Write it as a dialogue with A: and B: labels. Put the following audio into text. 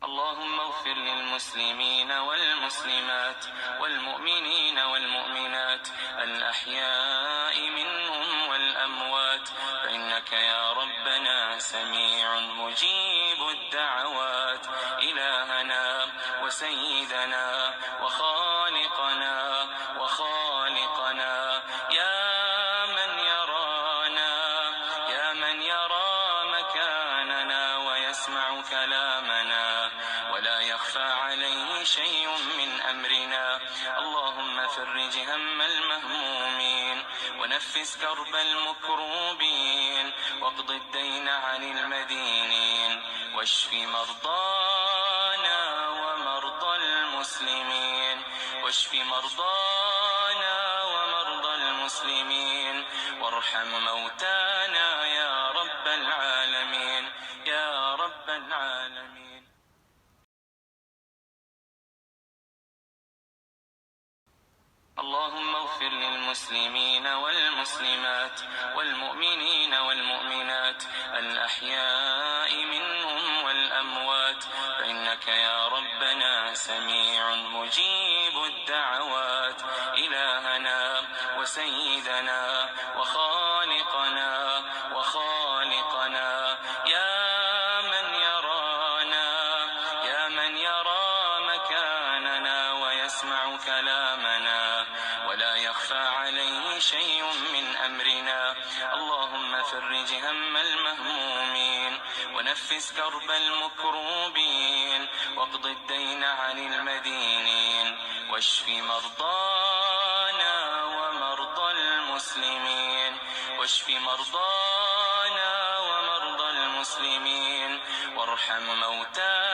A: اللهم اغفر للمسلمين والمسلمات والمؤمنين والمؤمنات الأحياء منهم والأموات، فإنك يا ربنا سميع مجيب الدعوات. إلهنا وسيدنا وخالقنا يا من يرى مكاننا ويسمع كلامنا ولا يخفى عليه شيء من أمرنا، اللهم فرج هم المهمومين ونفس كرب المكروبين واقض الدين عن المدينين واشف مرضانا ومرضى المسلمين وارحم موتانا يا رب العالمين يا رب العالمين. اللهم اغفر للمسلمين والمسلمات والمؤمنين والمؤمنات الأحياء منهم والأموات، فإنك يا ربنا سميع مجيب الدعوات. إلهنا وسيدنا وخالقنا يا من يرى مكاننا ويسمع كلامنا ولا يخفى عليه شيء من أمرنا، اللهم فرج هم المهمومين ونفس كرب المكروبين واقض الدين عن المدينين واشف مرضانا ومرضى المسلمين وارحم موتانا